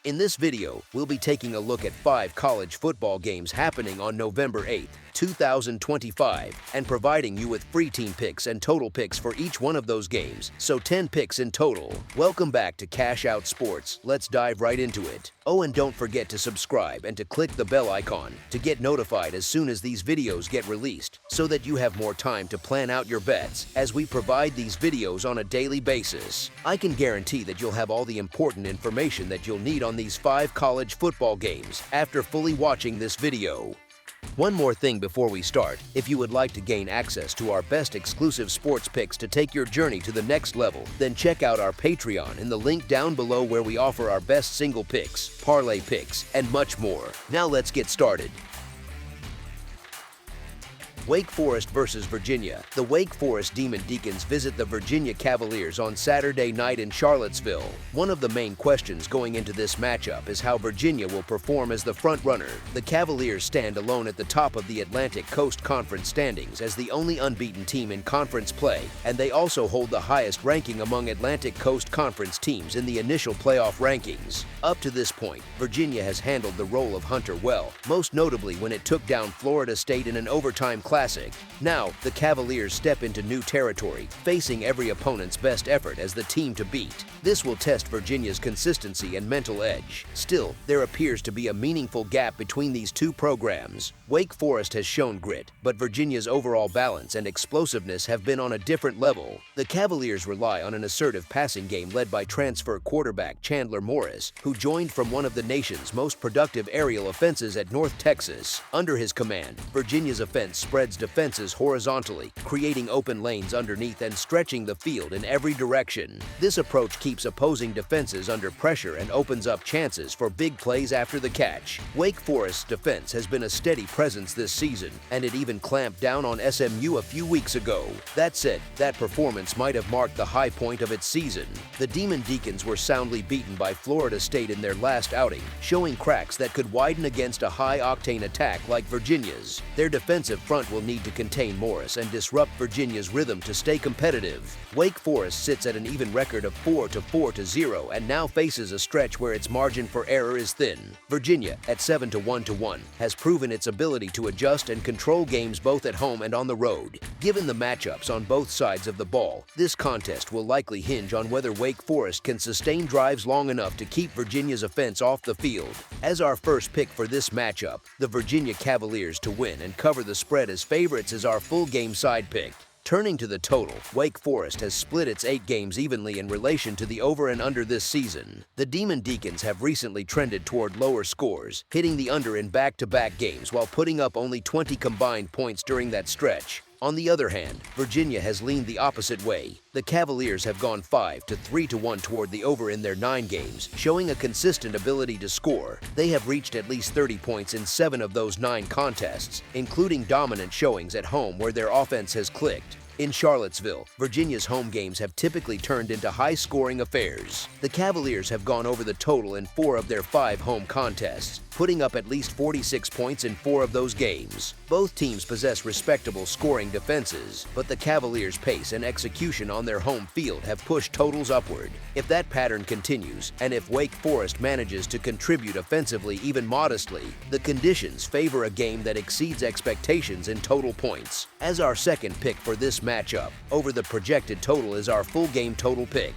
In this video, we'll be taking a look at 5 college football games happening on November 8th, 2025, and providing you with free team picks and total picks for each one of those games, so 10 picks in total. Welcome back to Cash Out Sports. Let's dive right into it. Oh, and don't forget to subscribe and to click the bell icon to get notified as soon as these videos get released, so that you have more time to plan out your bets as we provide these videos on a daily basis. I can guarantee that you'll have all the important information that you'll need on these 5 college football games after fully watching this video. One more thing before we start: if you would like to gain access to our best exclusive sports picks to take your journey to the next level, then check out our Patreon in the link down below, where we offer our best single picks, parlay picks, and much more. Now let's get started. Wake Forest versus Virginia. The Wake Forest Demon Deacons visit the Virginia Cavaliers on Saturday night in Charlottesville. One of the main questions going into this matchup is how Virginia will perform as the front-runner. The Cavaliers stand alone at the top of the Atlantic Coast Conference standings as the only unbeaten team in conference play, and they also hold the highest ranking among Atlantic Coast Conference teams in the initial playoff rankings. Up to this point, Virginia has handled the role of hunter well, most notably when it took down Florida State in an overtime classic. Now, the Cavaliers step into new territory, facing every opponent's best effort as the team to beat. This will test Virginia's consistency and mental edge. Still, there appears to be a meaningful gap between these two programs. Wake Forest has shown grit, but Virginia's overall balance and explosiveness have been on a different level. The Cavaliers rely on an assertive passing game led by transfer quarterback Chandler Morris, who joined from one of the nation's most productive aerial offenses at North Texas. Under his command, Virginia's offense spreads defenses horizontally, creating open lanes underneath and stretching the field in every direction. This approach keeps opposing defenses under pressure and opens up chances for big plays after the catch. Wake Forest's defense has been a steady presence this season, and it even clamped down on SMU a few weeks ago. That said, that performance might have marked the high point of its season. The Demon Deacons were soundly beaten by Florida State in their last outing, showing cracks that could widen against a high-octane attack like Virginia's. Their defensive front will need to contain Morris and disrupt Virginia's rhythm to stay competitive. Wake Forest sits at an even record of 4-0 and now faces a stretch where its margin for error is thin. Virginia, at 7-1, has proven its ability to adjust and control games both at home and on the road. Given the matchups on both sides of the ball, this contest will likely hinge on whether Wake Forest can sustain drives long enough to keep Virginia's offense off the field. As our first pick for this matchup, the Virginia Cavaliers to win and cover the spread as favorites is our full game side pick. Turning to the total, Wake Forest has split its 8 games evenly in relation to the over and under this season. The Demon Deacons have recently trended toward lower scores, hitting the under in back-to-back games while putting up only 20 combined points during that stretch. On the other hand, Virginia has leaned the opposite way. The Cavaliers have gone 5-3-1 toward the over in their 9 games, showing a consistent ability to score. They have reached at least 30 points in 7 of those 9 contests, including dominant showings at home where their offense has clicked. In Charlottesville, Virginia's home games have typically turned into high-scoring affairs. The Cavaliers have gone over the total in 4 of their 5 home contests, putting up at least 46 points in 4 of those games. Both teams possess respectable scoring defenses, but the Cavaliers' pace and execution on their home field have pushed totals upward. If that pattern continues, and if Wake Forest manages to contribute offensively even modestly, the conditions favor a game that exceeds expectations in total points. As our second pick for this matchup, over the projected total is our full game total pick.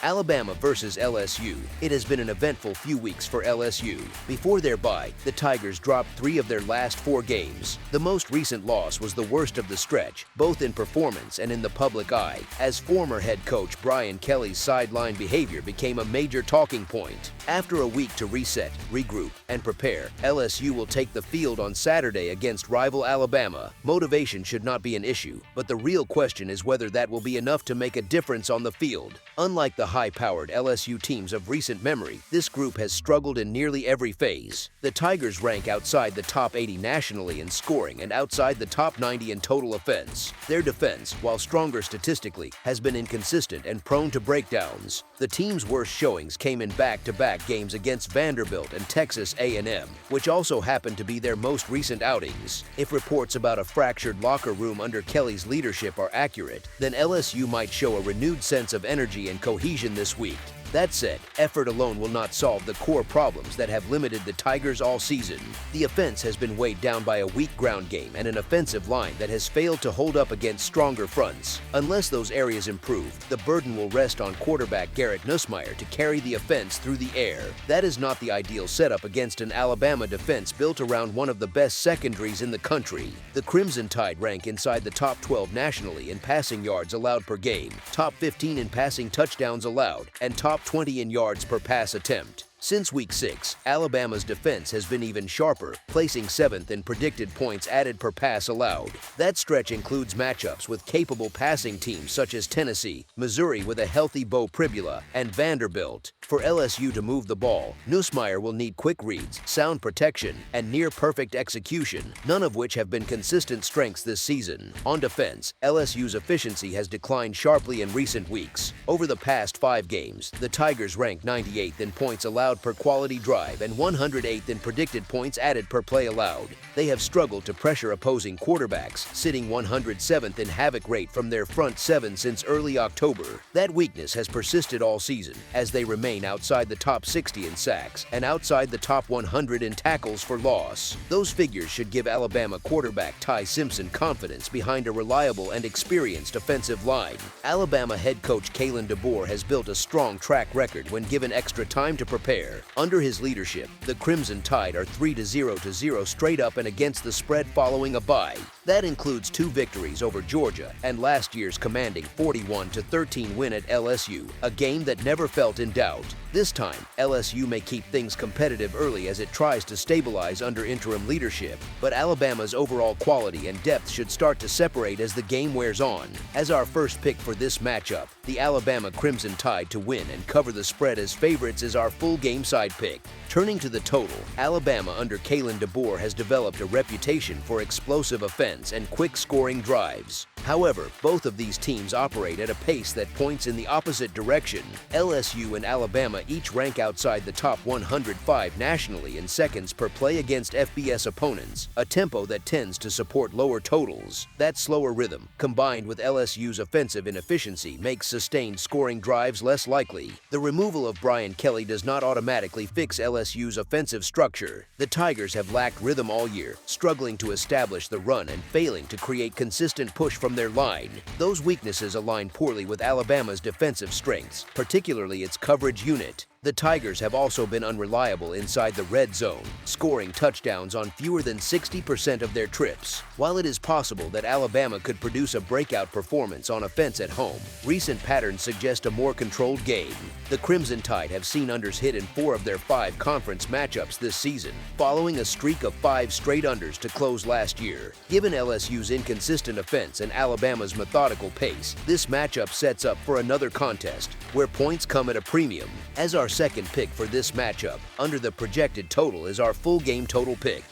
Alabama versus LSU. It has been an eventful few weeks for LSU. Before their bye, the Tigers dropped 3 of their last 4 games. The most recent loss was the worst of the stretch, both in performance and in the public eye, as former head coach Brian Kelly's sideline behavior became a major talking point. After a week to reset, regroup, and prepare, LSU will take the field on Saturday against rival Alabama. Motivation should not be an issue, but the real question is whether that will be enough to make a difference on the field. Unlike the high-powered LSU teams of recent memory, this group has struggled in nearly every phase. The Tigers rank outside the top 80 nationally in scoring and outside the top 90 in total offense. Their defense, while stronger statistically, has been inconsistent and prone to breakdowns. The team's worst showings came in back-to-back games against Vanderbilt and Texas A&M, which also happened to be their most recent outings. If reports about a fractured locker room under Kelly's leadership are accurate, then LSU might show a renewed sense of energy and cohesion occasion this week. That said, effort alone will not solve the core problems that have limited the Tigers all season. The offense has been weighed down by a weak ground game and an offensive line that has failed to hold up against stronger fronts. Unless those areas improve, the burden will rest on quarterback Garrett Nussmeier to carry the offense through the air. That is not the ideal setup against an Alabama defense built around one of the best secondaries in the country. The Crimson Tide rank inside the top 12 nationally in passing yards allowed per game, top 15 in passing touchdowns allowed, and top 20 in yards per pass attempt. Since Week 6, Alabama's defense has been even sharper, placing 7th in predicted points added per pass allowed. That stretch includes matchups with capable passing teams such as Tennessee, Missouri with a healthy Bo Pribula, and Vanderbilt. For LSU to move the ball, Nussmeier will need quick reads, sound protection, and near-perfect execution, none of which have been consistent strengths this season. On defense, LSU's efficiency has declined sharply in recent weeks. Over the past 5 games, the Tigers rank 98th in points allowed per quality drive and 108th in predicted points added per play allowed. They have struggled to pressure opposing quarterbacks, sitting 107th in havoc rate from their front 7 since early October. That weakness has persisted all season, as they remain outside the top 60 in sacks and outside the top 100 in tackles for loss. Those figures should give Alabama quarterback Ty Simpson confidence behind a reliable and experienced offensive line. Alabama head coach Kalen DeBoer has built a strong track record when given extra time to prepare. Under his leadership, the Crimson Tide are 3-0 straight up and against the spread following a bye. That includes 2 victories over Georgia and last year's commanding 41-13 win at LSU, a game that never felt in doubt. This time, LSU may keep things competitive early as it tries to stabilize under interim leadership, but Alabama's overall quality and depth should start to separate as the game wears on. As our first pick for this matchup, the Alabama Crimson Tide to win and cover the spread as favorites is our full game side pick. Turning to the total, Alabama under Kalen DeBoer has developed a reputation for explosive offense and quick scoring drives. However, both of these teams operate at a pace that points in the opposite direction. LSU and Alabama each rank outside the top 105 nationally in seconds per play against FBS opponents, a tempo that tends to support lower totals. That slower rhythm, combined with LSU's offensive inefficiency, makes sustained scoring drives less likely. The removal of Brian Kelly does not automatically fix LSU's offensive structure. The Tigers have lacked rhythm all year, struggling to establish the run and failing to create consistent push from their line. Those weaknesses align poorly with Alabama's defensive strengths, particularly its coverage unit. The Tigers have also been unreliable inside the red zone, scoring touchdowns on fewer than 60% of their trips. While it is possible that Alabama could produce a breakout performance on offense at home, recent patterns suggest a more controlled game. The Crimson Tide have seen unders hit in 4 of their 5 conference matchups this season, following a streak of 5 straight unders to close last year. Given LSU's inconsistent offense and Alabama's methodical pace, this matchup sets up for another contest, where points come at a premium. As our second pick for this matchup, under the projected total is our full game total pick.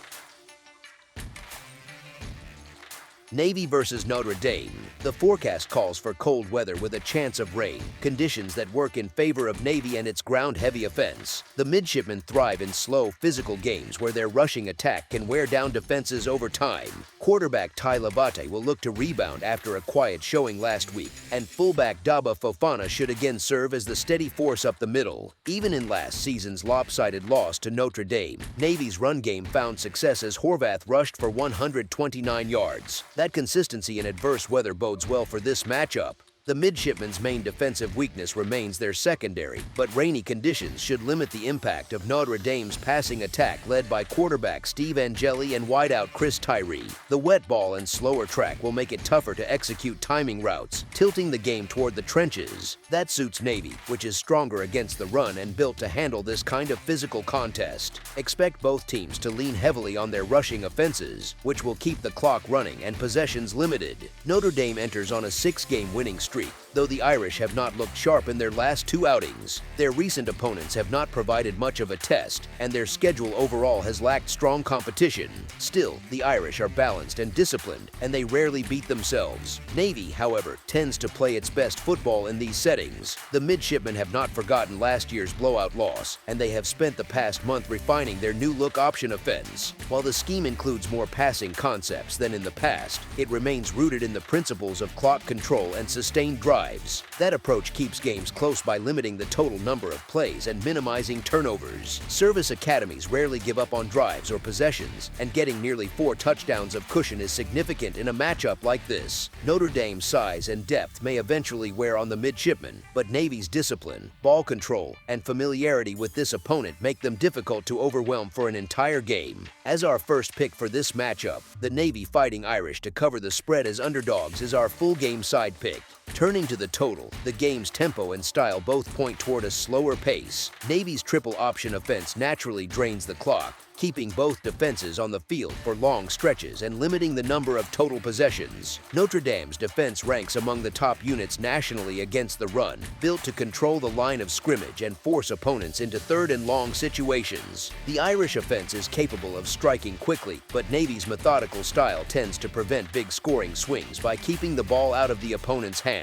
Navy versus Notre Dame. The forecast calls for cold weather with a chance of rain, conditions that work in favor of Navy and its ground-heavy offense. The midshipmen thrive in slow, physical games where their rushing attack can wear down defenses over time. Quarterback Ty Labate will look to rebound after a quiet showing last week, and fullback Daba Fofana should again serve as the steady force up the middle. Even in last season's lopsided loss to Notre Dame, Navy's run game found success as Horvath rushed for 129 yards. That consistency in adverse weather bodes well for this matchup. The midshipmen's main defensive weakness remains their secondary, but rainy conditions should limit the impact of Notre Dame's passing attack led by quarterback Steve Angeli and wideout Chris Tyree. The wet ball and slower track will make it tougher to execute timing routes, tilting the game toward the trenches. That suits Navy, which is stronger against the run and built to handle this kind of physical contest. Expect both teams to lean heavily on their rushing offenses, which will keep the clock running and possessions limited. Notre Dame enters on a 6-game winning streak, though the Irish have not looked sharp in their last 2 outings. Their recent opponents have not provided much of a test, and their schedule overall has lacked strong competition. Still, the Irish are balanced and disciplined, and they rarely beat themselves. Navy, however, tends to play its best football in these settings. The midshipmen have not forgotten last year's blowout loss, and they have spent the past month refining their new-look option offense. While the scheme includes more passing concepts than in the past, it remains rooted in the principles of clock control and sustained drive. drives. That approach keeps games close by limiting the total number of plays and minimizing turnovers. Service academies rarely give up on drives or possessions, and getting nearly 4 touchdowns of cushion is significant in a matchup like this. Notre Dame's size and depth may eventually wear on the midshipmen, but Navy's discipline, ball control, and familiarity with this opponent make them difficult to overwhelm for an entire game. As our first pick for this matchup, the Navy Fighting Irish to cover the spread as underdogs is our full game side pick. Turning to the total, the game's tempo and style both point toward a slower pace. Navy's triple option offense naturally drains the clock, keeping both defenses on the field for long stretches and limiting the number of total possessions. Notre Dame's defense ranks among the top units nationally against the run, built to control the line of scrimmage and force opponents into third and long situations. The Irish offense is capable of striking quickly, but Navy's methodical style tends to prevent big scoring swings by keeping the ball out of the opponent's hands.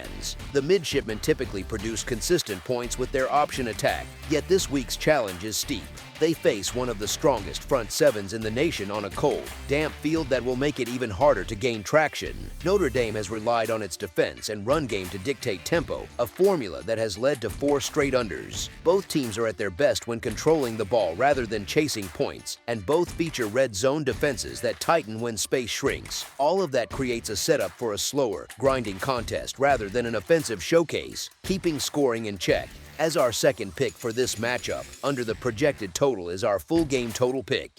The midshipmen typically produce consistent points with their option attack, yet this week's challenge is steep. They face one of the strongest front sevens in the nation on a cold, damp field that will make it even harder to gain traction. Notre Dame has relied on its defense and run game to dictate tempo, a formula that has led to 4 straight unders. Both teams are at their best when controlling the ball rather than chasing points, and both feature red zone defenses that tighten when space shrinks. All of that creates a setup for a slower, grinding contest rather than an offensive showcase, keeping scoring in check. As our second pick for this matchup, under the projected total is our full game total pick.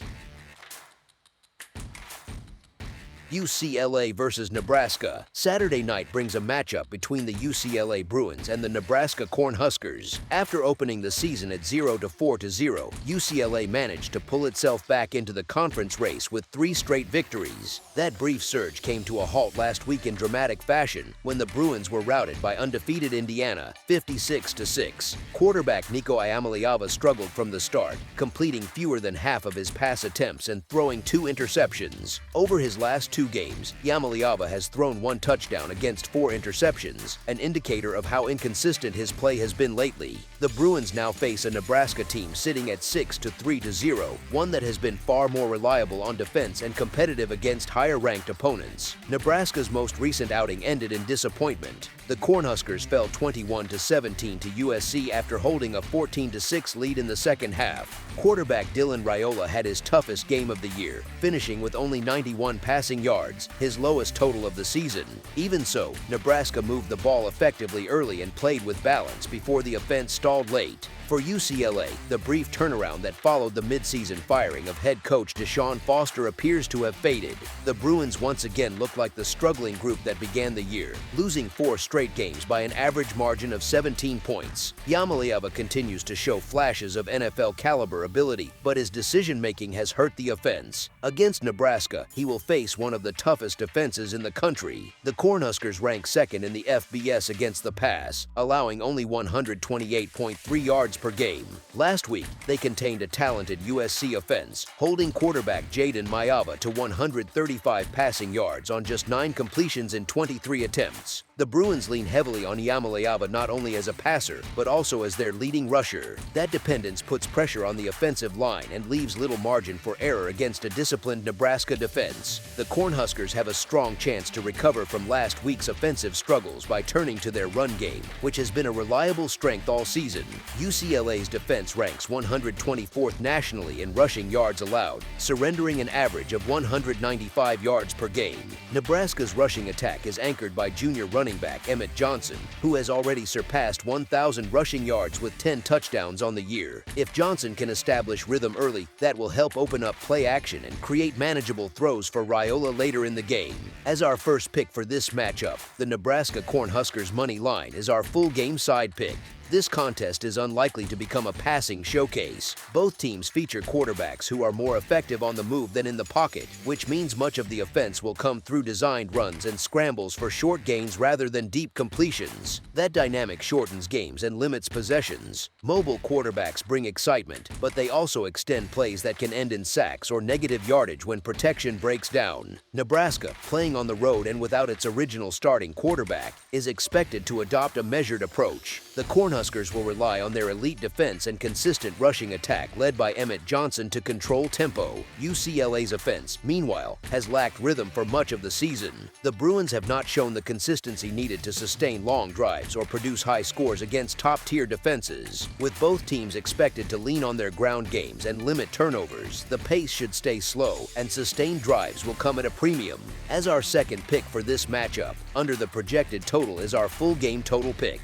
UCLA versus Nebraska. Saturday night brings a matchup between the UCLA Bruins and the Nebraska Cornhuskers. After opening the season at 0-4-0, UCLA managed to pull itself back into the conference race with 3 straight victories. That brief surge came to a halt last week in dramatic fashion when the Bruins were routed by undefeated Indiana, 56-6. Quarterback Nico Iamaleava struggled from the start, completing fewer than half of his pass attempts and throwing 2 interceptions. Over his last 2 games, Iamaleava has thrown 1 touchdown against 4 interceptions, an indicator of how inconsistent his play has been lately. The Bruins now face a Nebraska team sitting at 6-3-0, one that has been far more reliable on defense and competitive against higher-ranked opponents. Nebraska's most recent outing ended in disappointment. The Cornhuskers fell 21-17 to USC after holding a 14-6 lead in the second half. Quarterback Dylan Raiola had his toughest game of the year, finishing with only 91 passing yards, his lowest total of the season. Even so, Nebraska moved the ball effectively early and played with balance before the offense stalled late. For UCLA, the brief turnaround that followed the midseason firing of head coach Deshaun Foster appears to have faded. The Bruins once again look like the struggling group that began the year, losing 4 straight games by an average margin of 17 points. Iamaleava continues to show flashes of NFL caliber ability, but his decision-making has hurt the offense. Against Nebraska, he will face one of the toughest defenses in the country. The Cornhuskers rank second in the FBS against the pass, allowing only 128.3 yards per game. Last week, they contained a talented USC offense, holding quarterback Jaden Maiava to 135 passing yards on just 9 completions in 23 attempts. The Bruins lean heavily on Iamaleava not only as a passer, but also as their leading rusher. That dependence puts pressure on the offensive line and leaves little margin for error against a disciplined Nebraska defense. The Cornhuskers have a strong chance to recover from last week's offensive struggles by turning to their run game, which has been a reliable strength all season. UCLA's defense ranks 124th nationally in rushing yards allowed, surrendering an average of 195 yards per game. Nebraska's rushing attack is anchored by junior running back Emmett Johnson, who has already surpassed 1,000 rushing yards with 10 touchdowns on the year. If Johnson can establish rhythm early, that will help open up play action and create manageable throws for Raiola later in the game. As our first pick for this matchup, the Nebraska Cornhuskers money line is our full game side pick. This contest is unlikely to become a passing showcase. Both teams feature quarterbacks who are more effective on the move than in the pocket, which means much of the offense will come through designed runs and scrambles for short gains rather than deep completions. That dynamic shortens games and limits possessions. Mobile quarterbacks bring excitement, but they also extend plays that can end in sacks or negative yardage when protection breaks down. Nebraska, playing on the road and without its original starting quarterback, is expected to adopt a measured approach. The Cornhuskers Cornhuskers will rely on their elite defense and consistent rushing attack led by Emmett Johnson to control tempo. UCLA's offense, meanwhile, has lacked rhythm for much of the season. The Bruins have not shown the consistency needed to sustain long drives or produce high scores against top-tier defenses. With both teams expected to lean on their ground games and limit turnovers, the pace should stay slow and sustained drives will come at a premium. As our second pick for this matchup, under the projected total is our full game total pick.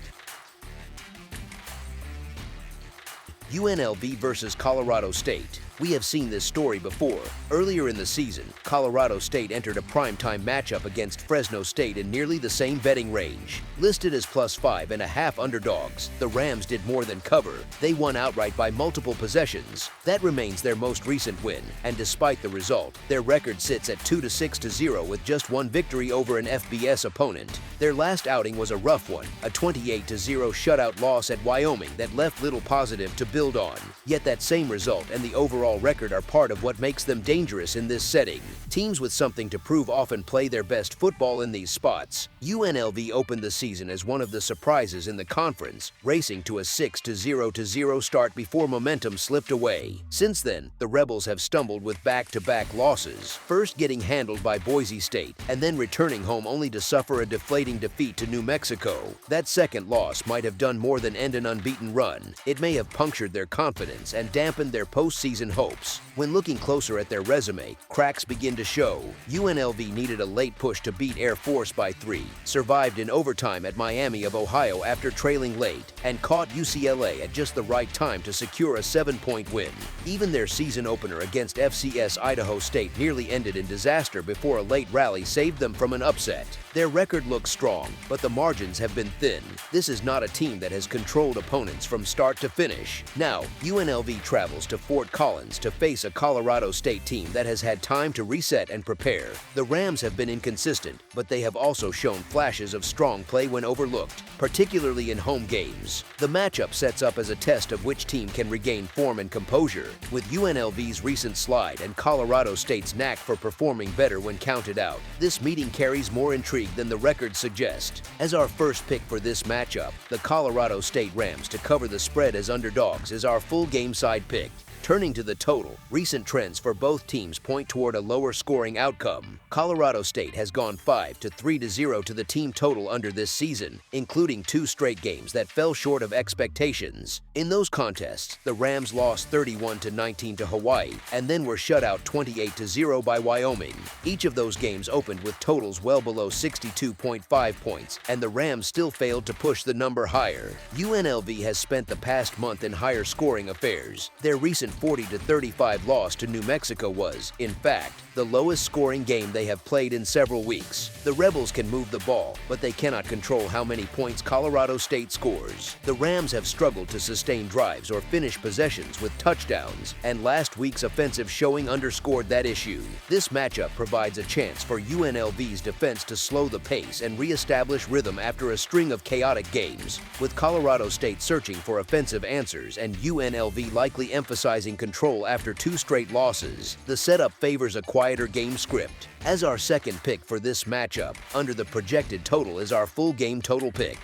UNLV versus Colorado State. We have seen this story before. Earlier in the season, Colorado State entered a primetime matchup against Fresno State in nearly the same betting range. Listed as +5.5 underdogs, the Rams did more than cover. They won outright by multiple possessions. That remains their most recent win, and despite the result, their record sits at 2-6-0 with just one victory over an FBS opponent. Their last outing was a rough one, a 28-0 shutout loss at Wyoming that left little positive to build on. Yet that same result and the overall record are part of what makes them dangerous in this setting. Teams with something to prove often play their best football in these spots. UNLV opened the season as one of the surprises in the conference, racing to a 6-0 start before momentum slipped away. Since then, the Rebels have stumbled with back-to-back losses, first getting handled by Boise State and then returning home only to suffer a deflating defeat to New Mexico. That second loss might have done more than end an unbeaten run. It may have punctured their confidence and dampened their postseason hopes. When looking closer at their resume, cracks begin to show. UNLV needed a late push to beat Air Force by 3, survived in overtime at Miami of Ohio after trailing late, and caught UCLA at just the right time to secure a 7-point win. Even their season opener against FCS Idaho State nearly ended in disaster before a late rally saved them from an upset. Their record looks strong, but the margins have been thin. This is not a team that has controlled opponents from start to finish. Now, UNLV travels to Fort Collins to face a Colorado State team that has had time to reset and prepare. The Rams have been inconsistent, but they have also shown flashes of strong play when overlooked, particularly in home games. The matchup sets up as a test of which team can regain form and composure, with UNLV's recent slide and Colorado State's knack for performing better when counted out. This meeting carries more intrigue than the records suggest. As our first pick for this matchup, the Colorado State Rams to cover the spread as underdogs is our full game side pick. Turning to the total, recent trends for both teams point toward a lower scoring outcome. Colorado State has gone 5-3-0 to the team total under this season, including 2 straight games that fell short of expectations. In those contests, the Rams lost 31-19 to Hawaii and then were shut out 28-0 by Wyoming. Each of those games opened with totals well below 62.5 points, and the Rams still failed to push the number higher. UNLV has spent the past month in higher scoring affairs. Their recent 40-35 loss to New Mexico was, in fact, the lowest scoring game they have played in several weeks. The Rebels can move the ball, but they cannot control how many points Colorado State scores. The Rams have struggled to sustain drives or finish possessions with touchdowns, and last week's offensive showing underscored that issue. This matchup provides a chance for UNLV's defense to slow the pace and re-establish rhythm after a string of chaotic games, with Colorado State searching for offensive answers and UNLV likely emphasizing control after 2 straight losses. The setup favors a quieter game script. As our second pick for this matchup, under the projected total is our full game total pick.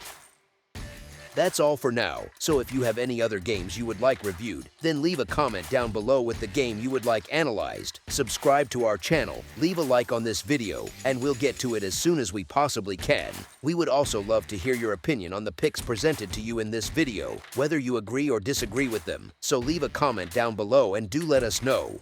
That's all for now, so if you have any other games you would like reviewed, then leave a comment down below with the game you would like analyzed, subscribe to our channel, leave a like on this video, and we'll get to it as soon as we possibly can. We would also love to hear your opinion on the picks presented to you in this video, whether you agree or disagree with them, so leave a comment down below and do let us know.